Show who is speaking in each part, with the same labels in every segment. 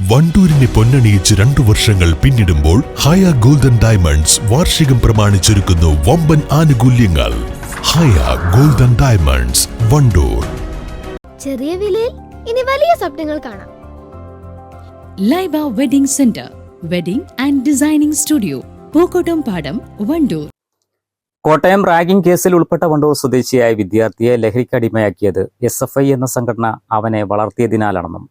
Speaker 1: വണ്ടൂരിനെ പൊന്നണിയിച്ച് 2 വർഷങ്ങൾ പിന്നിടുമ്പോൾ ഹയ golden diamonds വാർഷികം പ്രമാണിച്ചൊരുക്കുന്നു വമ്പൻ ആനുകൂല്യങ്ങൾ. ഹയ ഗോൾഡൻ ഡയമണ്ട്സ്, വണ്ടൂർ.
Speaker 2: ചെറിയ വിലയിൽ ഇനി വലിയ സ്വപ്നങ്ങൾ കാണാം.
Speaker 3: Laiba wedding centre, wedding and designing studio, Pookkottumpadam, Wandoor.
Speaker 4: Kottayam ragging കേസിൽ ഉൾപ്പെട്ട വണ്ടൂർ സ്വദേശിയായ വിദ്യാർത്ഥിയെ ലഹരിക്കടിമയാക്കിയത് SFI എന്ന സംഘടന അവനെ വളർത്തിയതിനാലാണെന്നും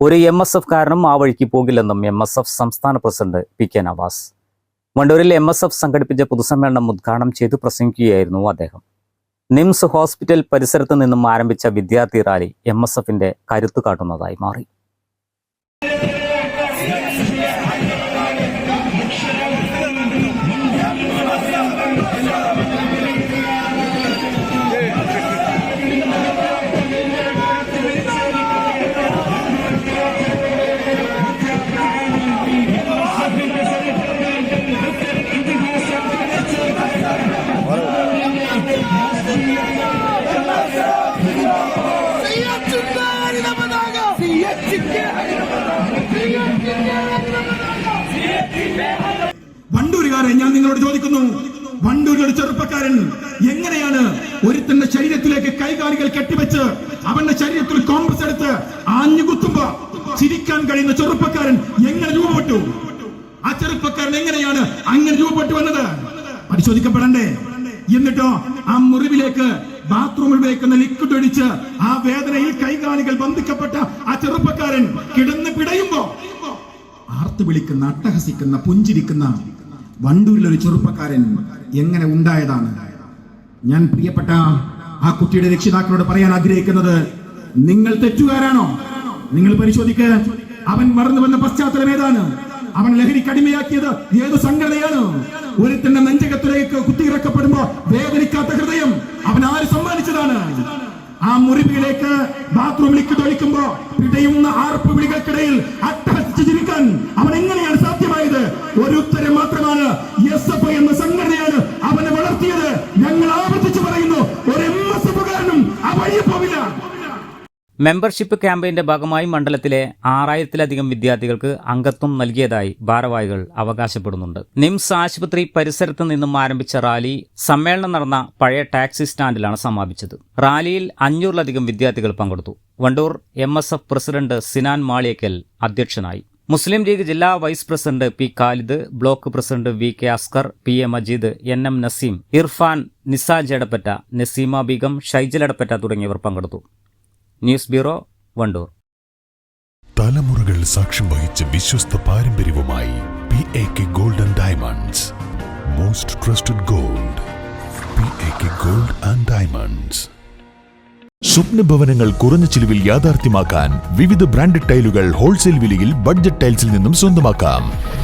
Speaker 4: ഒരു MSF കാരനും ആ വഴിക്ക് പോകില്ലെന്നും MSF സംസ്ഥാന പ്രസിഡന്റ് PK നവാസ് വണ്ടൂരിൽ MSF സംഘടിപ്പിച്ച പൊതുസമ്മേളനം ഉദ്ഘാടനം ചെയ്തു പ്രസംഗിക്കുകയായിരുന്നു അദ്ദേഹം. നിംസ് ഹോസ്പിറ്റൽ പരിസരത്ത് നിന്നും ആരംഭിച്ച വിദ്യാർത്ഥി റാലി MSFന്റെ കരുത്തു കാട്ടുന്നതായി മാറി.
Speaker 5: വണ്ടൂരുകാരെ ഞാൻ നിങ്ങളോട് ചോദിക്കുന്നു, വണ്ടൂരിലൊരു ചെറുപ്പക്കാരൻ എങ്ങനെയാണ് ഒരുത്തന്റെ ശരീരത്തിലേക്ക് കൈകാലുകൾ കെട്ടിവെച്ച് അവന്റെ ശരീരത്തിൽ കോംപ്രസ് എടുത്ത് ആഞ്ഞുകുത്തുമ്പോ ചിരിക്കാൻ കഴിയുന്ന ചെറുപ്പക്കാരൻ എങ്ങനെ രൂപപ്പെട്ടു? ആ ചെറുപ്പക്കാരൻ എങ്ങനെയാണ് അങ്ങനെ രൂപപ്പെട്ടു വന്നത്? പരിശോധിക്കപ്പെടണ്ടേ? എന്നിട്ടോ ആ മുറിവിലേക്ക് ബാത്റൂമിൽ ഉപയോഗിക്കുന്ന ലിക്വിഡ് ഒഴിച്ച് ആ വേദനയിൽ കൈകാലുകൾ ബന്ധിക്കപ്പെട്ട ആ ചെറുപ്പക്കാരൻ കിടന്ന് പിടയുമ്പോ ആർത്തു വിളിക്കുന്ന, അട്ടഹസിക്കുന്ന, പുഞ്ചിരിക്കുന്ന വണ്ടൂരിലൊരു ചെറുപ്പക്കാരൻ എങ്ങനെ ഉണ്ടായതാണ്? ഞാൻ പ്രിയപ്പെട്ട ആ കുട്ടിയുടെ രക്ഷിതാക്കളോട് പറയാൻ ആഗ്രഹിക്കുന്നത്, നിങ്ങൾ തെറ്റുകാരാണോ? നിങ്ങൾ പരിശോധിക്ക്. അവൻ മറന്നു വന്ന പശ്ചാത്തലം ഏതാണ്? അവൻ ലഹരിക്കടിമയാക്കിയത് ഏത് സംഘടനയാണ്? ഒരുത്തന്റെ നെഞ്ചകത്തിലേക്ക് കുത്തിയിറക്കപ്പെടുമ്പോ വേദനിക്കാത്ത ഹൃദയം അവൻ ആര് സമ്മാനിച്ചതാണ്? ആ മുറിവിലേക്ക് ബാത്റൂം ലിക്വിഡ് ഒഴിക്കുമ്പോ പിടയുന്ന ആർപ്പ് വിളികൾക്കിടയിൽ അട്ടഹസിച്ച് ചിരിക്കാൻ അവൻ എങ്ങനെയാണ് സാധ്യമായത്? ഒരു ഉത്തരം മാത്രമാണ്, SFI എന്ന സംഘടനയാണ് അവനെ വളർത്തിയത്. ഞങ്ങൾ ആവർത്തിച്ചു പറയുന്നു, ഒരു MSFകാരനും ആ വഴിയെ പോവില്ല.
Speaker 4: മെമ്പർഷിപ്പ് ക്യാമ്പയിന്റെ ഭാഗമായി മണ്ഡലത്തിലെ 6000-ലധികം വിദ്യാർത്ഥികൾക്ക് അംഗത്വം നൽകിയതായി ഭാരവാഹികൾ അവകാശപ്പെടുന്നുണ്ട്. നിംസ് ആശുപത്രി പരിസരത്ത് നിന്നും ആരംഭിച്ച റാലി സമ്മേളനം നടന്ന പഴയ ടാക്സി സ്റ്റാൻഡിലാണ് സമാപിച്ചത്. റാലിയിൽ 500-ലധികം വിദ്യാർത്ഥികൾ പങ്കെടുത്തു. വണ്ടൂർ MSF പ്രസിഡന്റ് സിനാൻ മാളിയക്കൽ അധ്യക്ഷനായി. മുസ്ലിം ലീഗ് ജില്ലാ vice president P Khalid, block president VK Askar, PA Majeed, NM Naseem, Irfan, Nisaj Edappatta, Naseema Beegum, Shaijal Edappatta തുടങ്ങിയവർ പങ്കെടുത്തു. News bureau, Wandoor.
Speaker 1: തലമുറകൾ സാക്ഷ്യം വഹിച്ച വിശ്വസ്ത പാരമ്പര്യവുമായി PAK golden diamonds, most trusted gold. PAK gold and diamonds. സ്വപ്ന ഭവനങ്ങൾ കുറഞ്ഞ ചിലവിൽ യാഥാർത്ഥ്യമാക്കാൻ വിവിധ ബ്രാൻഡഡ് ടൈലുകൾ ഹോൾസെയിൽ വിലയിൽ ബഡ്ജറ്റ് ടൈൽസിൽ നിന്നും സ്വന്തമാക്കാം.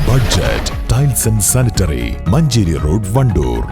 Speaker 1: Budget tiles and sanitary, Manjeri road, Wandoor.